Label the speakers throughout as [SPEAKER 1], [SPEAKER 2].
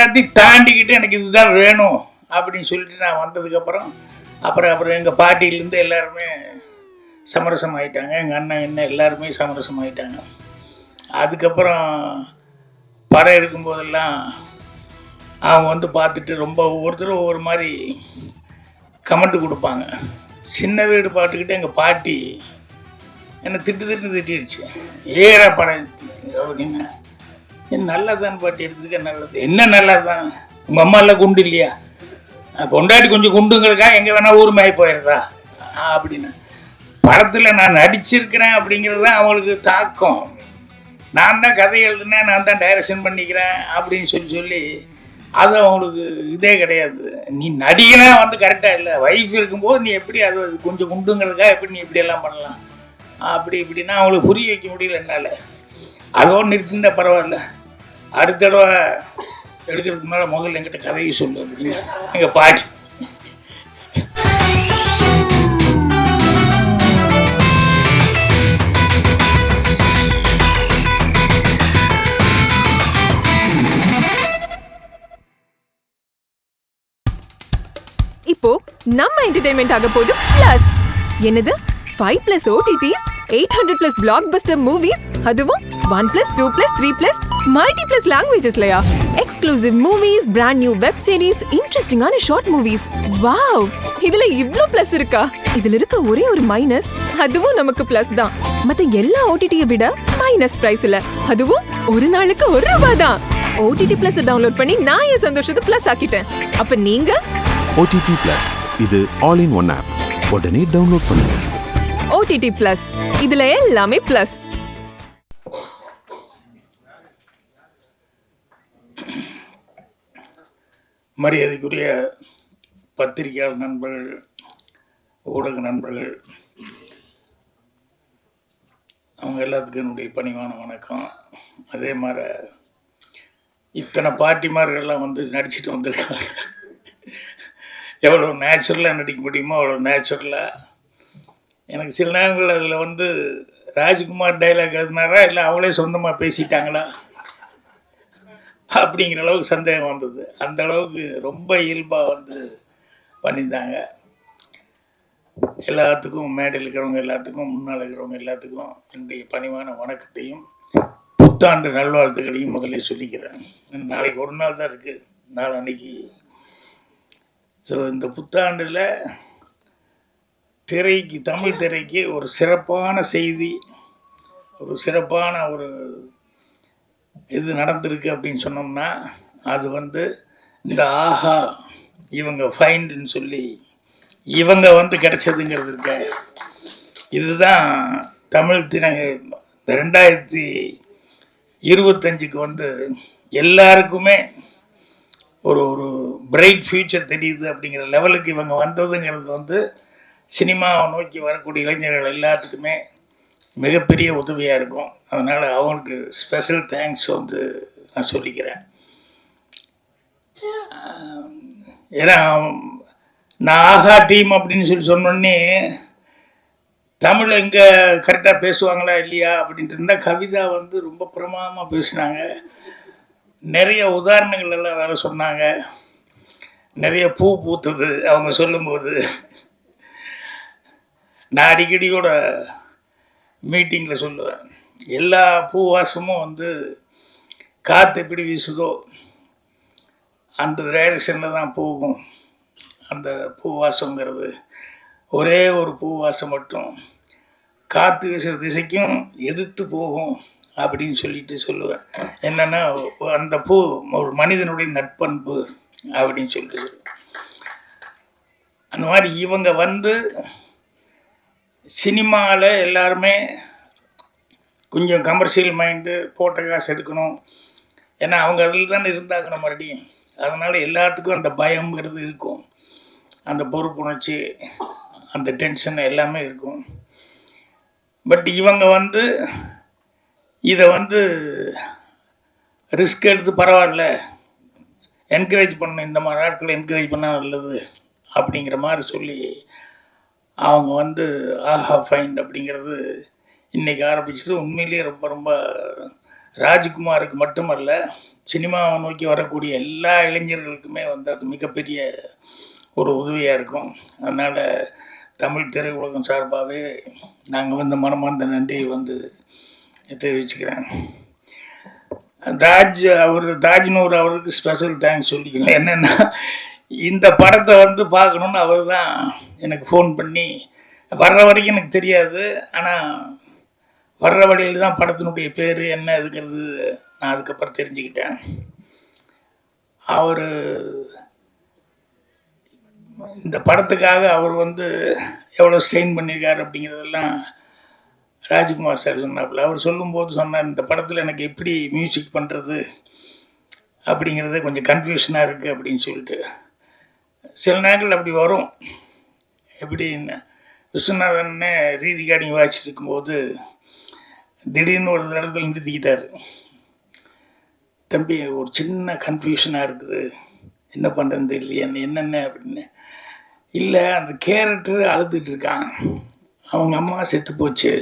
[SPEAKER 1] எல்லாத்தையும் தாண்டிக்கிட்டு எனக்கு இதுதான் வேணும் அப்படின்னு சொல்லிட்டு நான் வந்ததுக்கப்புறம் அப்புறம் எங்கள் பாட்டியிலேருந்து எல்லாருமே சமரசம் ஆகிட்டாங்க. எங்கள் அண்ணன் என்ன எல்லாருமே சமரசம் ஆகிட்டாங்க. அதுக்கப்புறம் படம் எடுக்கும்போதெல்லாம் அவங்க வந்து பார்த்துட்டு ரொம்ப ஒவ்வொருத்தரும் ஒவ்வொரு மாதிரி கமெண்ட் கொடுப்பாங்க. சின்ன வீடு பாட்டுக்கிட்டு எங்கள் பாட்டி என்னை திட்டிடுச்சு. ஏறா படம் அப்படின்னா நல்லதான் பாட்டி எடுத்துருக்க, நல்லது என்ன நல்லதுதான், உங்கள் அம்மா எல்லாம் குண்டு இல்லையா, கொண்டாடி கொஞ்சம் குண்டுங்களுக்கா எங்கே வேணால் ஊருமாயி போயிடுறா அப்படின்னு. படத்தில் நான் நடிச்சிருக்கிறேன் அப்படிங்கிறது தான் அவங்களுக்கு தாக்கம். நான் தான் கதை எழுதுனேன், நான் தான் டைரக்ஷன் பண்ணிக்கிறேன் அப்படின்னு சொல்லி அது அவங்களுக்கு இதே கிடையாது. நீ நடிகனா வந்து கரெக்டாக இல்லை, ஒய்ஃப் இருக்கும்போது நீ எப்படி அது கொஞ்சம் குண்டுங்களுக்கா எப்படி நீ இப்படியெல்லாம் பண்ணலாம் இப்படின்னா அவங்களுக்கு புரிய வைக்க முடியல என்னால். அதோடு நிறுத்திருந்தா பரவாயில்ல, அடுத்த தடவை எடுக்கிறதுக்கு மேலே முதல்ல என்கிட்ட கதையை சொல்லு அப்படிங்க எங்கள் பாட்டி.
[SPEAKER 2] இப்போ நம்ம என்டர்டெயின்மெண்ட் ஆக போகுது பிளஸ். என்னது 5+ OTTs, 800+ பிளாக்பஸ்டர் மூவிஸ், அதுவும் 1+, 2+, 3+ மல்டி+ லாங்குவேஜஸ்லயா? Exclusive movies, brand new web series, இன்ட்ரெஸ்டிங்கான ஷார்ட் மூவிஸ். வாவ், இதுல இவ்ளோ பிளஸ் இருக்கா? இதுல இருக்க ஒரே ஒரு மைனஸ், அதுவும் நமக்கு பிளஸ் தான். மத்த எல்லா OTT-ய விட மைனஸ் பிரைஸ்ல, அதுவும் ஒரு நாளுக்கு ₹1 தான். OTT Plus டவுன்லோட் பண்ணி நான் என் சந்தோஷத்தை பிளஸ் ஆக்கிட்டேன். அப்ப நீங்க
[SPEAKER 3] OTT Plus, இது ஆல் இன் ஒன் ஆப். உடனே டவுன்லோட் பண்ணுங்க.
[SPEAKER 2] OTT Plus, இதுல எல்லாமே பிளஸ்.
[SPEAKER 1] மரியாதைக்குரிய பத்திரிகையாளர் நண்பர்கள், ஊடக நண்பர்கள், அவங்க எல்லாத்துக்கும் என்னுடைய பணிவான வணக்கம். அதே மாதிரி இத்தனை பாட்டிமார்கள்லாம் வந்து நடிச்சுட்டு வந்திருக்காங்க. எவ்வளோ நேச்சுரலாக நடிக்க முடியுமோ அவ்வளோ நேச்சுரலாக. எனக்கு சில நேரங்கள் அதில் வந்து ராஜ்குமார் டைலாக் எழுதினாரா இல்லை அவளே சொந்தமாக பேசிட்டாங்களா அப்படிங்கிற அளவுக்கு சந்தேகம் வந்தது. அந்த அளவுக்கு ரொம்ப இயல்பாக வந்து பண்ணியிருந்தாங்க. எல்லாத்துக்கும் மேடையில் இருக்கிறவங்க எல்லாத்துக்கும், முன்னால் இருக்கிறவங்க எல்லாத்துக்கும் என்னுடைய பணிவான வணக்கத்தையும் புத்தாண்டு நல்வாழ்த்துக்களையும் முதல்ல சொல்லிக்கிறேன். நாளைக்கு ஒரு நாள் தான் இருக்குது, நாளன்னைக்கு. ஸோ இந்த புத்தாண்டில் திரைக்கு, தமிழ் திரைக்கு ஒரு சிறப்பான செய்தி, ஒரு சிறப்பான ஒரு இது நடந்திருக்கு அப்படின்னு சொன்னோம்னா அது வந்து இந்த ஆஹா இவங்க ஃபைண்டுன்னு சொல்லி இவங்க வந்து கிடைச்சதுங்கிறது இருக்க. இதுதான் தமிழ் திரை 2025க்கு வந்து எல்லாருக்குமே ஒரு பிரைட் ஃப்யூச்சர் தெரியுது அப்படிங்கிற லெவலுக்கு இவங்க வந்ததுங்கிறது வந்து சினிமாவை நோக்கி வரக்கூடிய இளைஞர்கள் எல்லாத்துக்குமே மிகப்பெரிய உதவியாக இருக்கும். அதனால் அவங்களுக்கு ஸ்பெஷல் தேங்க்ஸ் வந்து நான் சொல்லிக்கிறேன். ஏன்னா நான் ஆஹா டீம் அப்படின்னு சொன்னோடனே தமிழ் எங்கே கரெக்டாக பேசுவாங்களா இல்லையா அப்படின்ட்டு இருந்தால் கவிதா வந்து ரொம்ப பிரமாதமாக பேசினாங்க. நிறைய உதாரணங்கள் எல்லாம் வேறு சொன்னாங்க. நிறைய பூ பூத்துது அவங்க சொல்லும்போது. நான் அடிக்கடியோட மீட்டிங்கில் சொல்லுவேன், எல்லா பூ வாசமும் வந்து காற்று எப்படி வீசுதோ அந்த டைரக்ஷனில் தான் போகும். அந்த பூ வாசங்கிறது ஒரே ஒரு பூ வாசம் மட்டும் காற்று வீசுகிற திசைக்கும் எதிர்த்து போகும் அப்படின்னு சொல்லிட்டு சொல்லுவேன். என்னென்னா அந்த பூ ஒரு மனிதனுடைய நட்பண்பு அப்படின்னு சொல்லிட்டு. அந்த மாதிரி இவங்க வந்து சினிமாவில் எல்லாருமே கொஞ்சம் கமர்ஷியல் மைண்டு, போட்ட காசு எடுக்கணும், ஏன்னா அவங்க அதில் தானே இருந்தாக்கணும் மறுபடியும். அதனால் எல்லாத்துக்கும் அந்த பயங்கிறது இருக்கும், அந்த பொறுப்புணர்ச்சி, அந்த டென்ஷன் எல்லாமே இருக்கும். பட் இவங்க வந்து இதை வந்து ரிஸ்க் எடுத்து பரவாயில்ல, என்கரேஜ் பண்ணணும், இந்த மாதிரி ஆட்களை என்கரேஜ் பண்ணால் நல்லது அப்படிங்கிற மாதிரி சொல்லி அவங்க வந்து ஆஹா ஃபைண்ட் அப்படிங்கிறது இன்றைக்கி ஆரம்பிச்சது. உண்மையிலேயே ரொம்ப ரொம்ப ராஜ்குமாருக்கு மட்டுமல்ல, சினிமாவை நோக்கி வரக்கூடிய எல்லா இளைஞர்களுக்குமே வந்து அது மிகப்பெரிய ஒரு உதவியாக இருக்கும். அதனால் தமிழ் திரையுலகம் சார்பாகவே நாங்கள் வந்து மனமார்ந்த நன்றியை வந்து தெரிவிச்சுக்கிறேன். தாஜ்னூர் அவருக்கு ஸ்பெஷல் தேங்க்ஸ் சொல்லிக்கணும். என்னென்னா இந்த படத்தை வந்து பார்க்கணுன்னு அவர் தான் எனக்கு ஃபோன் பண்ணி, வர்ற வரைக்கும் எனக்கு தெரியாது, ஆனால் வர்ற வழியில் தான் படத்தினுடைய பேர் என்ன இருக்கிறது நான் அதுக்கப்புறம் தெரிஞ்சுக்கிட்டேன். அவர் இந்த படத்துக்காக அவர் வந்து எவ்வளோ ஸ்ட்ரெயின் பண்ணியிருக்காரு அப்படிங்கிறதெல்லாம் ராஜ்குமார் சார் சொன்னாப்புல. அவர் சொல்லும்போது சொன்னார், இந்த படத்தில் எனக்கு எப்படி மியூசிக் பண்ணுறது அப்படிங்கிறது கொஞ்சம் கன்ஃபியூஷனாக இருக்குது அப்படின்னு சொல்லிட்டு. சில நேரங்கள் அப்படி வரும். எப்படின்னு விஸ்வநாதன்னே ரீரிகார்டிங் வாட்சிட்டு இருக்கும்போது திடீர்னு ஒரு இடத்துல நிறுத்திக்கிட்டார். தம்பி ஒரு சின்ன கன்ஃபியூஷனாக இருக்குது, என்ன பண்ணுறதுன்னு தெரியலையே என்னென்ன அப்படின்னு. இல்லை, அந்த கேரக்டர் அழுதுட்டு இருக்கான், அவங்க அம்மா செத்து போச்சு,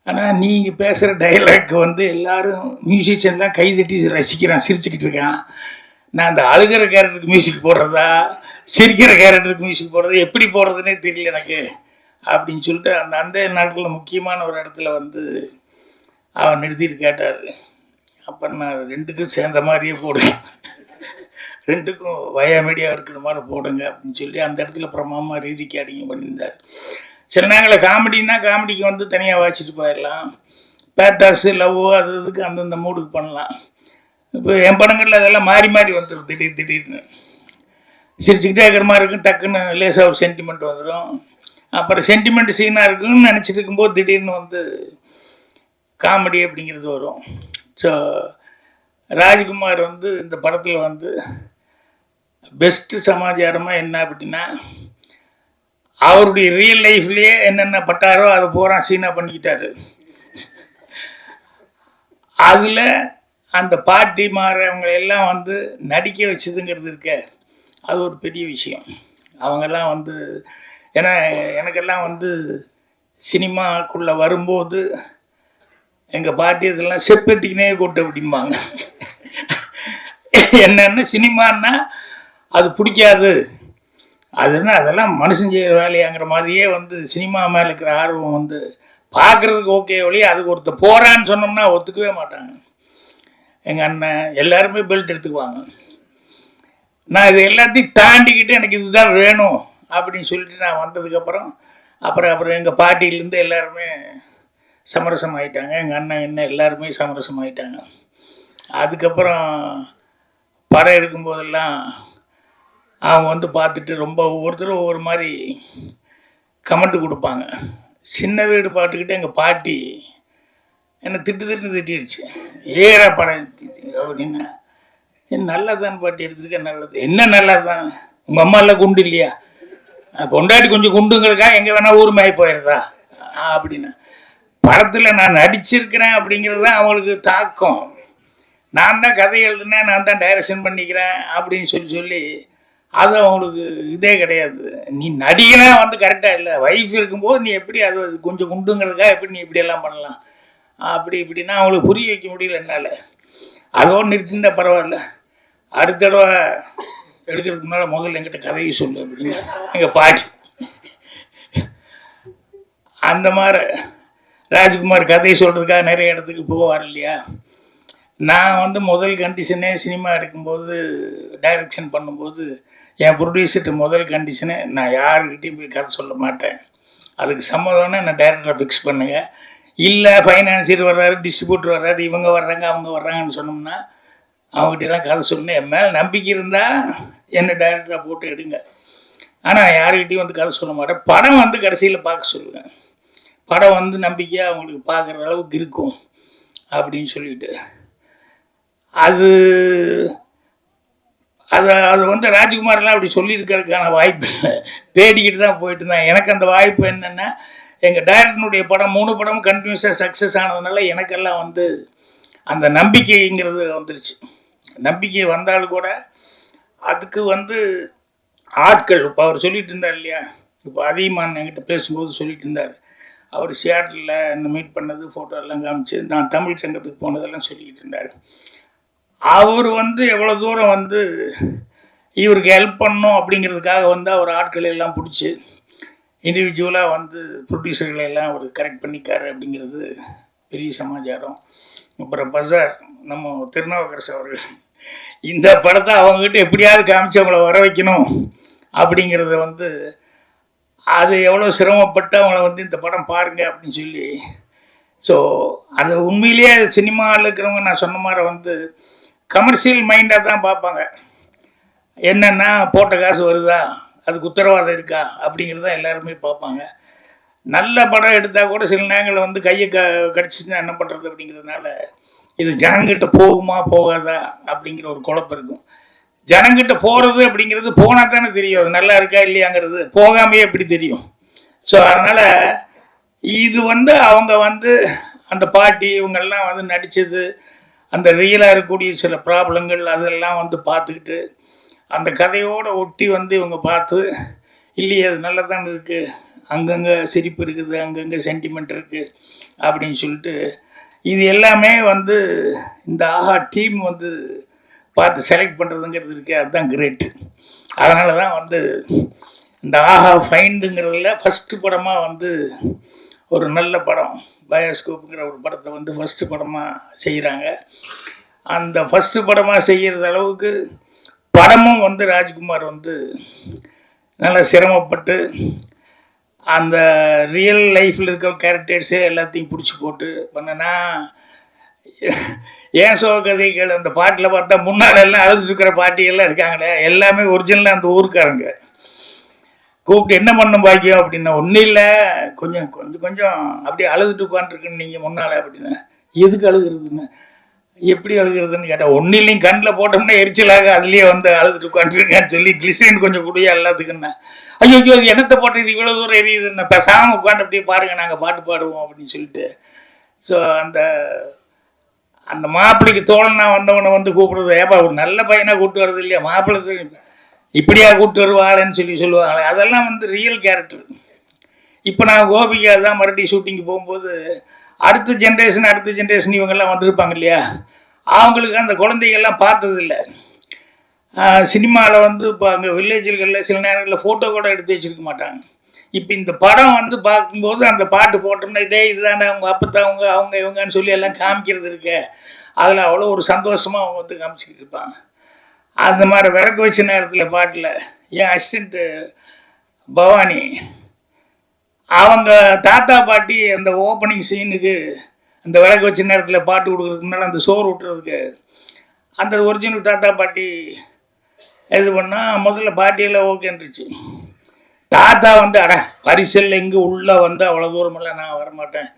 [SPEAKER 1] ஆனால் நீங்கள் பேசுகிற டைலாக் வந்து எல்லோரும் மியூசிஷியன்லாம் கைதட்டி ரசிக்கிறான், சிரிச்சுக்கிட்டு இருக்கான். நான் அந்த அழுகிற கேரக்டருக்கு மியூசிக் போடுறதா, சிரிக்கிற கேரக்டருக்கு மியூசிக் போடுறதா, எப்படி போடுறதுனே தெரியல எனக்கு அப்படின்னு சொல்லிட்டு அந்த நாட்டில் முக்கியமான ஒரு இடத்துல வந்து அவன் நிறுத்திட்டு கேட்டார். அப்புறம் நான் ரெண்டுக்கும் சேர்ந்த மாதிரியே போடுங்க, ரெண்டுக்கும் வயாமீடியாக இருக்கிற மாதிரி போடுங்க அப்படின்னு சொல்லி அந்த இடத்துல அப்புறம் மாமா ரீரிகார்டிங் பண்ணியிருந்தார். சில நேரங்களில் காமெடிக்கு வந்து தனியாக வாசிட்டு போயிடலாம், பேத்தாஸு லவ் அது இதுக்கு அந்தந்த மூடுக்கு பண்ணலாம். இப்போ என் படங்களில் அதெல்லாம் மாறி மாறி வந்துடும். திடீர்னு சிரிச்சுக்கிட்டே இருக்கிற மாதிரி இருக்கும், டக்குன்னு லேசாக ஒரு சென்டிமெண்ட் வந்துடும். அப்புறம் சென்டிமெண்ட் சீனாக இருக்குன்னு நினச்சிட்டு இருக்கும்போது திடீர்னு வந்து காமெடி அப்படிங்கிறது வரும். ஸோ ராஜ்குமார் வந்து இந்த படத்தில் வந்து பெஸ்ட்டு சமாச்சாரமாக என்ன அப்படின்னா, அவருடைய ரியல் லைஃப்லேயே என்னென்ன பட்டாரோ அதை பூரா சீனாக பண்ணிக்கிட்டாரு. அதில் அந்த பாட்டி மாறவங்க எல்லாம் வந்து நடிக்க வச்சதுங்கிறது இருக்க, அது ஒரு பெரிய விஷயம். அவங்கெல்லாம் வந்து ஏன்னா எனக்கெல்லாம் வந்து சினிமாக்குள்ளே வரும்போது எங்கள் பாட்டி இதெல்லாம் செப்பத்திக்கினே கொட்டு அப்படிம்பாங்க. என்னென்ன சினிமான்னா அது பிடிக்காது, அதுன்னா அதெல்லாம் மனுஷன் செய்கிற வேலையாங்கிற மாதிரியே வந்து சினிமா மேலே இருக்கிற ஆர்வம் வந்து பார்க்குறதுக்கு ஓகே ஒழிய அதுக்கு ஒருத்தர் போகிறான்னு சொன்னோம்னா ஒத்துக்கவே மாட்டாங்க. எங்கள் அண்ணன் எல்லாருமே பெல்ட் எடுத்துக்குவாங்க. நான் இது எல்லாத்தையும் தாண்டிக்கிட்டு எனக்கு இதுதான் வேணும் அப்படின்னு சொல்லிட்டு நான் வந்ததுக்கப்புறம் அப்புறம் எங்கள் பாட்டியிலேருந்து எல்லாருமே சமரசம் ஆகிட்டாங்க. எங்கள் அண்ணன் என்ன எல்லாருமே சமரசம் ஆகிட்டாங்க. அதுக்கப்புறம் படம் எடுக்கும்போதெல்லாம் அவங்க வந்து பார்த்துட்டு ரொம்ப ஒவ்வொருத்தரும் ஒவ்வொரு மாதிரி கமெண்ட் கொடுப்பாங்க. சின்ன வீடு பாட்டுக்கிட்டு எங்கள் பாட்டி என்னை திட்டிடுச்சு, ஏறா படம் அப்படின்னா. நல்லா தான் பாட்டி எடுத்துருக்கேன், நல்லது என்ன நல்லா தான், உங்கள் அம்மா எல்லாம் குண்டு இல்லையா, பொண்டாட்டி கொஞ்சம் குண்டுங்கிறக்கா எங்கே வேணால் ஊருமாயி போயிடுறா அப்படின்னா. படத்தில் நான் நடிச்சிருக்கிறேன் அப்படிங்கிறது தான் அவங்களுக்கு தாக்கம். நான் தான் கதை எழுதுனேன், நான் தான் டைரக்ஷன் பண்ணிக்கிறேன் அப்படின்னு சொல்லி அது அவங்களுக்கு இதே கிடையாது. நீ நடிகனாக வந்து கரெக்டாக இல்லை, ஒய்ஃப் இருக்கும்போது நீ எப்படி அது கொஞ்சம் குண்டுங்கிறதுக்கா எப்படி நீ இப்படியெல்லாம் பண்ணலாம் இப்படின்னா அவங்களுக்கு புரிய வைக்க முடியல என்னால். அதோடு நிறுத்திருந்தால் பரவாயில்ல, அடுத்த தடவை எடுக்கிறதுக்கு முன்னால் முதல்ல என்கிட்ட கதையை சொல்லு அப்படிங்க எங்கள் பாட்டி. அந்த மாதிரி ராஜ்குமார் கதையை சொல்கிறதுக்காக நிறைய இடத்துக்கு போவார் இல்லையா. நான் வந்து முதல் கண்டிஷனே சினிமா எடுக்கும்போது டைரக்ஷன் பண்ணும்போது என் ப்ரொடியூசர்கிட்ட முதல் கண்டிஷனே, நான் யாருக்கிட்டையும் போய் கதை சொல்ல மாட்டேன், அதுக்கு சம்மதம்னா நான் டைரக்டரை ஃபிக்ஸ் பண்ணுங்க, இல்லை ஃபைனான்சியர் வர்றாரு, டிஸ்ட்ரிபியூட்டர் வர்றாரு, இவங்க வர்றாங்க அவங்க வர்றாங்கன்னு சொன்னோம்னா அவங்ககிட்டலாம் கதை சொல்லணும். என் மேலே நம்பிக்கை இருந்தால் என்னை டைரக்டராக போட்டு எடுங்க, ஆனால் யாருக்கிட்டையும் வந்து கதை சொல்ல மாட்டேன். படம் வந்து கடைசியில் பார்க்க சொல்லுவேன், படம் வந்து நம்பிக்கையாக அவங்களுக்கு பார்க்குற அளவுக்கு இருக்கும் அப்படின்னு சொல்லிட்டு அது வந்து ராஜ்குமார்லாம் அப்படி சொல்லியிருக்கிறதுக்கான வாய்ப்பு இல்லை, தேடிக்கிட்டு தான் போயிட்டு இருந்தேன். எனக்கு அந்த வாய்ப்பு என்னென்னா, எங்கள் டைரக்டனுடைய படம் 3 படமும் கண்டினியூஸாக சக்ஸஸ் ஆனதுனால எனக்கெல்லாம் வந்து அந்த நம்பிக்கைங்கிறது வந்துருச்சு. நம்பிக்கை வந்தாலும் கூட அதுக்கு வந்து ஆட்கள், இப்போ அவர் சொல்லிட்டு இருந்தார் இல்லையா, இப்போ அதிகமான என்கிட்ட பேசும்போது சொல்லிட்டு இருந்தார், அவர் சியாட்டில் இந்த மீட் பண்ணது ஃபோட்டோ எல்லாம் காமிச்சு நான் தமிழ் சங்கத்துக்கு போனதெல்லாம் சொல்லிக்கிட்டு இருந்தார். அவர் வந்து எவ்வளோ தூரம் வந்து இவருக்கு ஹெல்ப் பண்ணணும் அப்படிங்கிறதுக்காக வந்து அவர் ஆட்களை எல்லாம் பிடிச்சி இண்டிவிஜுவலாக வந்து ப்ரொடியூசர்களை எல்லாம் அவர் கரெக்ட் பண்ணிக்காரு அப்படிங்கிறது பெரிய சமாச்சாரம். அப்புறம் பஸார் நம்ம திருநாவுக்கரசு அவர்கள் இந்த படத்தை அவங்ககிட்ட எப்படியாவது காமிச்சு அவங்கள வர வைக்கணும் அப்படிங்கிறத வந்து அது எவ்வளோ சிரமப்பட்டு அவங்கள வந்து இந்த படம் பாருங்கள் அப்படின்னு சொல்லி. ஸோ அது உண்மையிலேயே சினிமாவில் இருக்கிறவங்க நான் சொன்ன மாதிரி வந்து கமர்ஷியல் மைண்டாக தான் பார்ப்பாங்க. என்னென்னா போட்ட காசு வருதா, அதுக்கு உத்தரவாதம் இருக்கா அப்படிங்கிறத எல்லாருமே பார்ப்பாங்க. நல்ல படம் எடுத்தால் கூட சில நேரங்களில் வந்து கையை கடிச்சிச்சுன்னா என்ன பண்ணுறது அப்படிங்கிறதுனால இது ஜனங்கிட்ட போகுமா போகாதா அப்படிங்கிற ஒரு குழப்பம் இருக்கும். ஜனங்கிட்ட போகிறது அப்படிங்கிறது போனால் தானே தெரியும் அது நல்லா இருக்கா இல்லையாங்கிறது, போகாமையே எப்படி தெரியும். ஸோ அதனால் இது வந்து அவங்க வந்து அந்த பாட்டி இவங்கெல்லாம் வந்து நடித்தது அந்த ரியலாக இருக்கக்கூடிய சில ப்ராப்ளங்கள் அதெல்லாம் வந்து பார்த்துக்கிட்டு அந்த கதையோடு ஒட்டி வந்து இவங்க பார்த்து இல்லையே அது நல்லா தான் இருக்குது, அங்கங்கே சிரிப்பு இருக்குது, அங்கங்கே சென்டிமெண்ட் இருக்குது அப்படின்னு சொல்லிட்டு இது எல்லாமே வந்து இந்த ஆஹா டீம் வந்து பார்த்து செலக்ட் பண்ணுறதுங்கிறது இருக்குது. அதுதான் கிரேட்டு. அதனால தான் வந்து இந்த ஆஹா ஃபைண்டுங்கிறதுல ஃபஸ்ட்டு படமாக வந்து ஒரு நல்ல படம் பயோஸ்கோப்புங்கிற ஒரு படத்தை வந்து ஃபஸ்ட்டு படமாக செய்கிறாங்க. அந்த ஃபஸ்ட்டு படமாக செய்கிறது அளவுக்கு படமும் வந்து ராஜ்குமார் வந்து நல்லா சிரமப்பட்டு அந்த ரியல் லைஃப்பில் இருக்கிற கேரக்டர்ஸே எல்லாத்தையும் பிடிச்சி போட்டு பண்ணனா ஏன் கதைகள் அந்த பாட்டில் பார்த்தா முன்னால் எல்லாம் அழுதுருக்கிற பாட்டிகள்லாம் இருக்காங்களே எல்லாமே ஒரிஜினலாக அந்த ஊருக்காரங்க. கூப்பிட்டு என்ன பண்ணும் பாக்கியம் அப்படின்னா ஒன்றும் இல்லை கொஞ்சம் அப்படியே அழுதுட்டு உட்காந்துருக்குன்னு நீங்கள் முன்னால் அப்படின்னா எதுக்கு அழுகிறதுன்னு எப்படி அழுகிறதுன்னு கேட்டால் ஒன்றும் இல்லைங்க கண்ணில் போட்டோம்னா எரிச்சலாக அதுலேயே வந்து அழுதுட்டு உட்காந்துருக்கேன்னு சொல்லி கிளிசரின் கொஞ்சம் கூடிய எல்லாத்துக்குன்னா ஐயோ அது என்னத்தை போட்டது இவ்வளோ தூரம் எரியுதுன்னு பேசாமல் உட்காந்து அப்படியே பாருங்கள் நாங்கள் பாட்டு பாடுவோம் அப்படின்னு சொல்லிட்டு. ஸோ அந்த அந்த மாப்பிள்ளைக்கு தோழனா வந்தவனை வந்து கூப்பிடுறது ஏப்பா ஒரு நல்ல பையனாக கூப்பிட்டு வர்றது இல்லையா, மாப்பிள்ளை இப்படியா கூப்பிட்டு வருவாளன்னு சொல்லுவாங்களே அதெல்லாம் வந்து ரியல் கேரக்டர். இப்போ நான் கோபிகா தான் மறுபடியும் ஷூட்டிங்கு போகும்போது அடுத்த ஜென்ரேஷன் இவங்கெல்லாம் வந்திருப்பாங்க இல்லையா, அவங்களுக்கு அந்த குழந்தைகள்லாம் பார்த்ததில்லை. சினிமாவில் வந்து இப்போ அங்கே வில்லேஜுகளில் சில நேரங்களில் ஃபோட்டோ கூட எடுத்து வச்சுருக்க மாட்டாங்க. இப்போ இந்த படம் வந்து பார்க்கும்போது அந்த பாட்டு போட்டோம்னா இதுதானே அவங்க அப்பத்தவங்க அவங்க இவங்கன்னு சொல்லி எல்லாம் காமிக்கிறது இருக்கு. அதில் அவ்வளோ ஒரு சந்தோஷமாக அவங்க வந்து காமிச்சிக்கிட்டு இருப்பாங்க. அந்த மாதிரி விளக்கு வச்ச நேரத்தில் பாட்டில் என் அசிஸ்டண்ட்டு பவானி அவங்க தாத்தா பாட்டி அந்த ஓப்பனிங் சீனுக்கு அந்த விளக்கு வச்ச நேரத்தில் பாட்டு கொடுக்குறதுக்கு முன்னால் அந்த சோறு விட்டுறதுக்கு அந்த ஒரிஜினல் தாத்தா பாட்டி இது பண்ணால் முதல்ல பாட்டியெல்லாம் ஓகேன்றுச்சு. தாத்தா வந்து பரிசல் எங்கே உள்ளே வந்து அவ்வளோ தூரமெல்லாம் நான் வரமாட்டேன்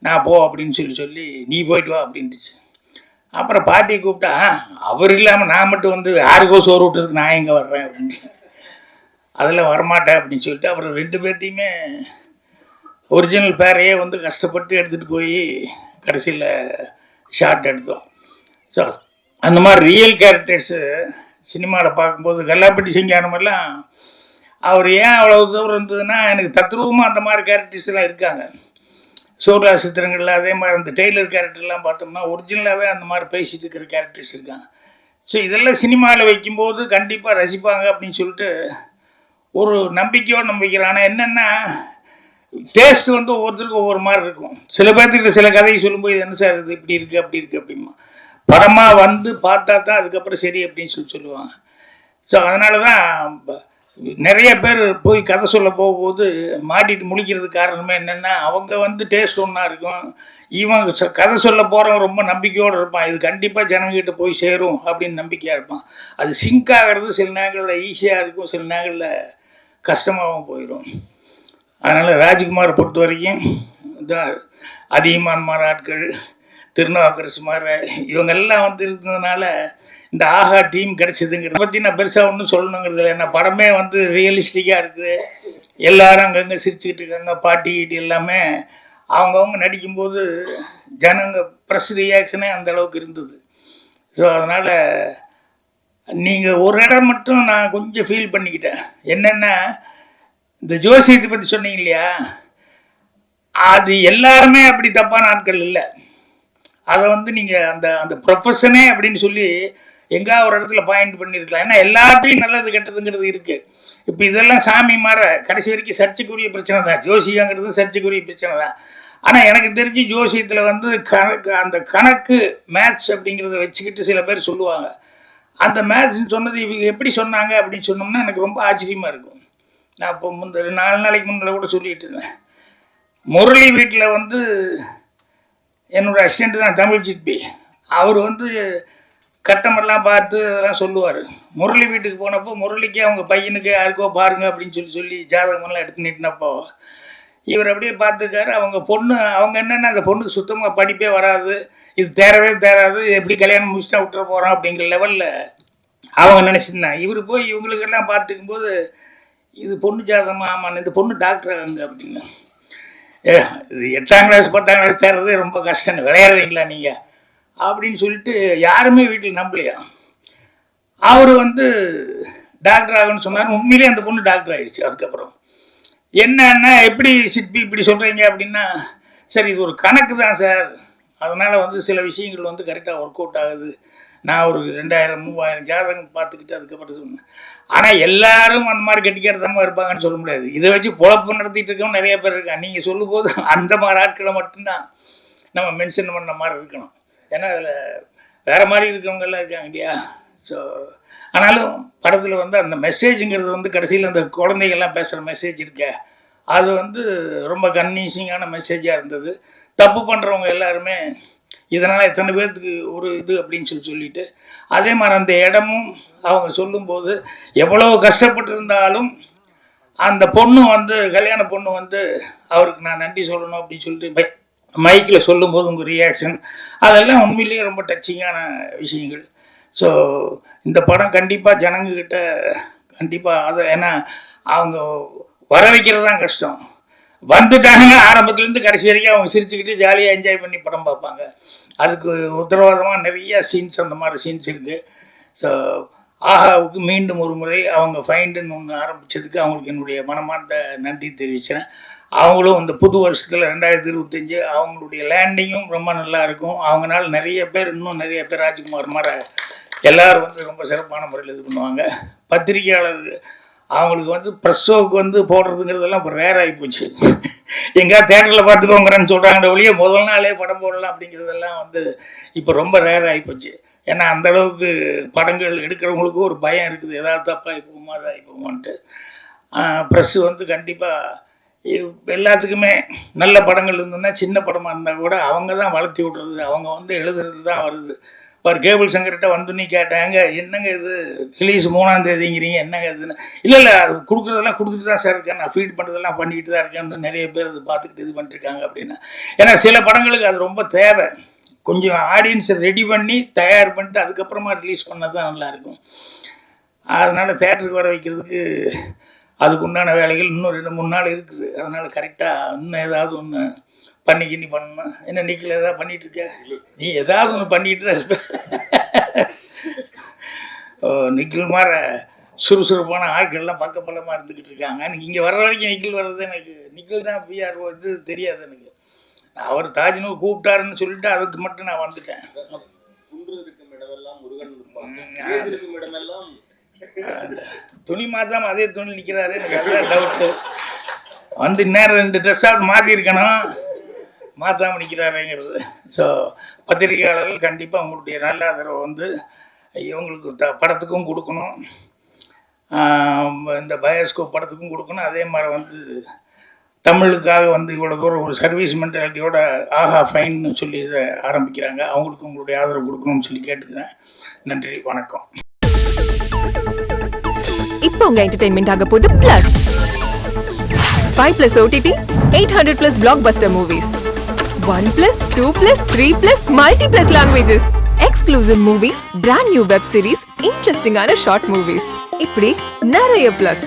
[SPEAKER 1] நான் போ அப்படின்னு சொல்லி நீ போயிட்டு வா அப்படின்ட்டுச்சு. அப்புறம் பாட்டியை கூப்பிட்டா அவர் இல்லாமல் நான் மட்டும் வந்து யாருக்கோ சோறு விட்டுறதுக்கு நான் எங்கே வர்றேன் அப்படின்னு அதெல்லாம் வரமாட்டேன் அப்படின்னு சொல்லிட்டு அப்புறம் 2 பேர்த்தையுமே ஒரிஜினல் பேரையே வந்து கஷ்டப்பட்டு எடுத்துகிட்டு போய் கடைசியில் ஷார்ட் எடுத்தோம். ஸோ அந்த மாதிரி ரியல் கேரக்டர்ஸு சினிமாவில் பார்க்கும்போது கல்லாப்பட்டி சிங்காரமெல்லாம் அவர் ஏன் அவ்வளோ தூரம் இருந்ததுன்னா எனக்கு தத்ரூபமாக அந்த மாதிரி கேரக்டர்ஸ்லாம் இருக்காங்க. சூர்யா சித்திரங்களில் அதே மாதிரி அந்த டெய்லர் கேரக்டர்லாம் பார்த்தோம்னா ஒரிஜினலாகவே அந்த மாதிரி பேசிகிட்டு இருக்கிற கேரக்டர்ஸ் இருக்காங்க. ஸோ இதெல்லாம் சினிமாவில் வைக்கும்போது கண்டிப்பாக ரசிப்பாங்க அப்படின்னு சொல்லிட்டு ஒரு நம்பிக்கையோடு நம்பிக்கிறேன். ஆனால் என்னென்னா டேஸ்ட் வந்து ஒவ்வொருத்தருக்கும் ஒவ்வொரு மாதிரி இருக்கும். சில பேர்த்துக்கு சில கதையை சொல்லும்போது இது என்ன சார் இது இப்படி இருக்குது அப்படி இருக்குது அப்படிமா படமாக வந்து பார்த்தா தான் அதுக்கப்புறம் சரி அப்படின்னு சொல்லுவாங்க. ஸோ அதனால தான் நிறைய பேர் போய் கதை சொல்ல போகும்போது மாட்டிட்டு முழிக்கிறதுக்கு காரணமே என்னென்னா அவங்க வந்து டேஸ்ட் ஒன்றா இருக்கும், இவன் கதை சொல்ல போகிறவன் ரொம்ப நம்பிக்கையோடு இருப்பான், இது கண்டிப்பாக ஜனங்கிட்ட போய் சேரும் அப்படின்னு நம்பிக்கையாக இருப்பான். அது சிங்க் ஆகிறது சில நேரங்களில் ஈஸியாக இருக்கும், சில நேரங்களில் கஷ்டமாகவும் போயிடும். அதனால் ராஜ்குமாரை பொறுத்த வரைக்கும் அதிகமான ஆட்கள் திருநாவுக்கரசு மாதிரி இவங்கெல்லாம் வந்து இருந்ததுனால இந்த ஆஹா டீம் கிடச்சிதுங்கிறத பற்றி நான் பெருசாக ஒன்றும் சொல்லணுங்கிறது இல்லை. ஏன்னா படமே வந்து ரியலிஸ்டிக்காக இருக்குது, எல்லோரும் அங்கங்கே சிரிச்சுக்கிட்டு இருக்காங்க, பாட்டி கீட்டி எல்லாமே அவங்கவுங்க நடிக்கும்போது ஜனங்க ப்ரெஸ் ரியாக்ஷனே அந்தளவுக்கு இருந்தது. ஸோ அதனால் நீங்கள் ஒரு இடம் மட்டும் நான் கொஞ்சம் ஃபீல் பண்ணிக்கிட்டேன். என்னென்னா இந்த ஜோசியத்தை பற்றி சொன்னீங்க இல்லையா, அது எல்லாருமே அப்படி தப்பான ஆட்கள் இல்லை. அதை வந்து நீங்கள் அந்த அந்த ப்ரொஃபஷனே அப்படின்னு சொல்லி எங்கா ஒரு இடத்துல பாயிண்ட் பண்ணியிருக்கலாம். ஏன்னா எல்லாத்தையும் நல்லது கெட்டதுங்கிறது இருக்குது. இப்போ இதெல்லாம் சாமி மாற கடைசி வரைக்கும் சர்ச்சைக்குரிய பிரச்சனை தான். ஜோசியங்கிறது சர்ச்சைக்குரிய பிரச்சனை தான். ஆனால் எனக்கு தெரிஞ்சு ஜோசியத்தில் வந்து அந்த கணக்கு மேத்ஸ் அப்படிங்கிறத வச்சுக்கிட்டு சில பேர் சொல்லுவாங்க. அந்த மேத்ஸ்ன்னு சொன்னது இவங்க எப்படி சொன்னாங்க அப்படின்னு சொன்னோம்னா எனக்கு ரொம்ப ஆச்சரியமாக இருக்கும். நான் இப்போ 4 நாளைக்கு முன்னாடி கூட சொல்லிகிட்டு இருந்தேன். முரளி வீட்டில் வந்து என்னோடய அசிஸ்டண்ட் தான் தமிழ் சிற்பி. அவர் வந்து கட்டமெல்லாம் பார்த்து அதெல்லாம் சொல்லுவார். முரளி வீட்டுக்கு போனப்போ முரளிக்கு அவங்க பையனுக்கு யாருக்கோ பாருங்க அப்படின்னு சொல்லி ஜாதகமெல்லாம் எடுத்து நிட்டினப்போ இவர் அப்படியே பார்த்துக்காரு. அவங்க பொண்ணு அவங்க என்னென்னா அந்த பொண்ணுக்கு சுத்தமாக படிப்பே வராது, இது தேராது, எப்படி கல்யாணம் முடிச்சுட்டா விட்டுற போகிறோம் அப்படிங்கிற லெவலில் அவங்க நினச்சிருந்தாங்க. இவர் போய் இவங்களுக்கெல்லாம் பார்த்துக்கும்போது இது பொண்ணு ஜாதகமாக, ஆமாம் இந்த பொண்ணு டாக்டர் ஆகுங்க அப்படின்னு. இது 8ஆம் கிளாஸ் 10ஆம் கிளாஸ் தேர்றதே ரொம்ப கஷ்டம், விளையாடுறீங்களா நீங்கள் அப்படின்னு சொல்லிட்டு யாருமே வீட்டில் நம்பலையா. அவர் வந்து டாக்டர் ஆகுன்னு சொன்னார். உண்மையிலே அந்த பொண்ணு டாக்டர் ஆகிடுச்சு. அதுக்கப்புறம் என்னன்னா எப்படி சிற்பி இப்படி சொல்கிறீங்க அப்படின்னா, சரி இது ஒரு கணக்கு தான் சார், அதனால் வந்து சில விஷயங்கள் வந்து கரெக்டாக ஒர்க் அவுட் ஆகுது. நான் ஒரு 2000-3000 ஜாதகம் பார்த்துக்கிட்டு அதுக்கப்புறம் சொன்னேன். ஆனால் எல்லாரும் அந்த மாதிரி கட்டிக்கிறதமாக இருப்பாங்கன்னு சொல்ல முடியாது. இதை வச்சு பொழப்பு நடத்திட்டு இருக்கவங்க நிறைய பேர் இருக்காங்க. நீங்கள் சொல்லும்போது அந்த மாதிரி ஆட்களை மட்டும்தான் நம்ம மென்ஷன் பண்ண மாதிரி இருக்கணும். ஏன்னா அதில் வேறு மாதிரி இருக்கவங்கெல்லாம் இருக்காங்க இல்லையா. ஸோ ஆனாலும் படத்தில் வந்து அந்த மெசேஜுங்கிறது வந்து கடைசியில் அந்த குழந்தைகள்லாம் பேசுகிற மெசேஜ் இருக்க அது வந்து ரொம்ப கன்வின்சிங்கான மெசேஜாக இருந்தது. தப்பு பண்ணுறவங்க எல்லாருமே இதனால் எத்தனை பேர்த்துக்கு ஒரு இது அப்படின்னு சொல்லிட்டு அதே மாதிரி அந்த இடமும் அவங்க சொல்லும்போது எவ்வளோ கஷ்டப்பட்டு அந்த பொண்ணு வந்து கல்யாண பொண்ணு வந்து அவருக்கு நான் நன்றி சொல்லணும் அப்படின்னு சொல்லிட்டு மைக்கில் சொல்லும்போது உங்கள் ரியாக்ஷன் அதெல்லாம் உண்மையிலேயே ரொம்ப டச்சிங்கான விஷயங்கள். ஸோ இந்த படம் கண்டிப்பாக ஜனங்கக்கிட்ட கண்டிப்பாக அதை ஏன்னா அவங்க வர வைக்கிறது தான் கஷ்டம். வந்துட்டாங்க ஆரம்பத்துலேருந்து கடைசி வரைக்கும் அவங்க சிரிச்சுக்கிட்டு ஜாலியாக என்ஜாய் பண்ணி படம் பார்ப்பாங்க. அதுக்கு உத்தரவாதமாக நிறைய சீன்ஸ் அந்த மாதிரி சீன்ஸ் இருக்குது. ஸோ ஆஹாவுக்கு மீண்டும் ஒரு முறை அவங்க ஃபைண்டுன்னு ஒன்று ஆரம்பித்ததுக்கு அவங்களுக்கு என்னுடைய மனமார்ந்த நன்றி தெரிவிக்கிறேன். அவங்களும் இந்த புது வருஷத்தில் 2025 அவங்களுடைய லேண்டிங்கும் ரொம்ப நல்லா இருக்கும். அவங்களால இன்னும் நிறைய பேர் ராஜ்குமார் மாதிரி எல்லோரும் வந்து ரொம்ப சிறப்பான முறையில் இது பண்ணுவாங்க. பத்திரிகையாளர் அவங்களுக்கு வந்து ப்ரெஸ் ஷோவுக்கு வந்து போடுறதுங்கிறதெல்லாம் இப்போ ரேர் ஆகிப்போச்சு. எங்கேயா தேட்டரில் பார்த்துக்கோங்கிறேன்னு சொல்கிறாங்க ஒழிய முதல் நாளே படம் போடலாம் அப்படிங்கிறதெல்லாம் வந்து இப்போ ரொம்ப ரேர் ஆகிப்போச்சு. ஏன்னா அந்தளவுக்கு படங்கள் எடுக்கிறவங்களுக்கும் ஒரு பயம் இருக்குது, எதாவது தப்பாக போகுமா அதாகி போகுமான்ட்டு. ப்ரெஸ்ஸு வந்து கண்டிப்பாக எல்லாத்துக்குமே நல்ல படங்கள் இருந்ததுன்னா சின்ன படமாக இருந்தால் கூட அவங்க தான் வளர்த்தி விட்றது, அவங்க வந்து எழுதுறது தான் வருது. இப்போ கேபிள் சங்கர்கிட்ட வந்து நீ கேட்டாங்க என்னங்க இது ரிலீஸ் 3ஆம் தேதிங்கிறீங்க என்னங்க இதுன்னு. இல்லை அது கொடுக்குறதெல்லாம் கொடுத்துட்டு தான் சார் இருக்கேன், நான் ஃபீட் பண்ணுறதெல்லாம் பண்ணிக்கிட்டு தான் இருக்கேன்னு நிறைய பேர் அது பார்த்துக்கிட்டு இது பண்ணிட்டுருக்காங்க அப்படின்னா. ஏன்னா சில படங்களுக்கு அது ரொம்ப தேவை, கொஞ்சம் ஆடியன்ஸை ரெடி பண்ணி தயார் பண்ணிட்டு அதுக்கப்புறமா ரிலீஸ் பண்ணது தான் நல்லாயிருக்கும். அதனால் தேட்டருக்கு வர வைக்கிறதுக்கு அதுக்கு உண்டான வேலைகள் இன்னும் 2-3 நாள் இருக்குது. அதனால் கரெக்டாக இன்னும் ஏதாவது ஒன்று பண்ணிக்கிண்ணி பண்ணணும். என்ன நிக்கில் எதாவது பண்ணிகிட்ருக்க, நீ ஏதாவது ஒன்று பண்ணிக்கிட்டு தான் இருப்ப. நிக்கில் மாதிரி சுறுசுறுப்பான ஆட்கள்லாம் பக்கப்பலமாக இருந்துக்கிட்டு இருக்காங்க. எனக்கு இங்கே வர்ற வரைக்கும் நிக்கில் வர்றது எனக்கு நிக்கில் தான் பிஆர் வந்து தெரியாது எனக்கு. அவர் தாஜ்னூர் கூப்பிட்டாருன்னு சொல்லிட்டு அதுக்கு மட்டும் நான் வந்துட்டேன். துணி மாற்றாமல் அதே துணி நிற்கிறாரு, எனக்கு அதான் டவுட்டு. வந்து இந்நேரம் 2 ட்ரெஸ்ஸாவது மாற்றிருக்கணும், மாற்றாமல் நிற்கிறாருங்கிறது. ஸோ பத்திரிகையாளர்கள் கண்டிப்பாக உங்களுடைய நல்ல ஆதரவை வந்து இவங்களுக்கு படத்துக்கும் கொடுக்கணும், இந்த பயோஸ்கோப் படத்துக்கும் கொடுக்கணும். அதே மாதிரி வந்து தமிழுக்காக வந்து இவ்வளோ தூரம் ஒரு சர்வீஸ் மென்டாலிட்டியோட ஆஹா ஃபைன்னு சொல்லி இதை ஆரம்பிக்கிறாங்க, அவங்களுக்கு உங்களுடைய ஆதரவு கொடுக்கணும்னு சொல்லி கேட்டுக்கிறேன். நன்றி, வணக்கம்.
[SPEAKER 2] இப்போ உங்க என்டர்டெயின்மெண்ட் ஆக போகுது plus 5+ OTT 800+ blockbuster movies 1+, 2+, 3+, multi+ languages exclusive movies, brand new web series, interesting ஆன short movies, இப்படி நிறைய பிளஸ்.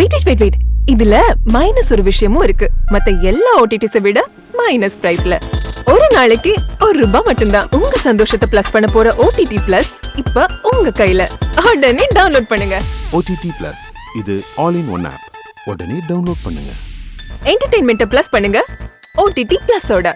[SPEAKER 2] வெயிட் இதுல மைனஸ் ஒரு விஷயமும் இருக்கு. மத்த எல்லா OTTs விட மைனஸ் பிரைஸ்ல ஒரு நாளைக்கு ₹1 மட்டும்தான். உங்க சந்தோஷத்தை பிளஸ் பண்ண போற OTT பிளஸ் இப்ப உங்க கையில. உடனே டவுன்லோட் பண்ணுங்க.
[SPEAKER 3] OTT பிளஸ் இது ஆல் இன் ஒன் ஆப். உடனே டவுன்லோட் பண்ணுங்க.
[SPEAKER 2] என்டர்டெயின்மெண்ட்டை பிளஸ் பண்ணுங்க OTT பிளஸோட.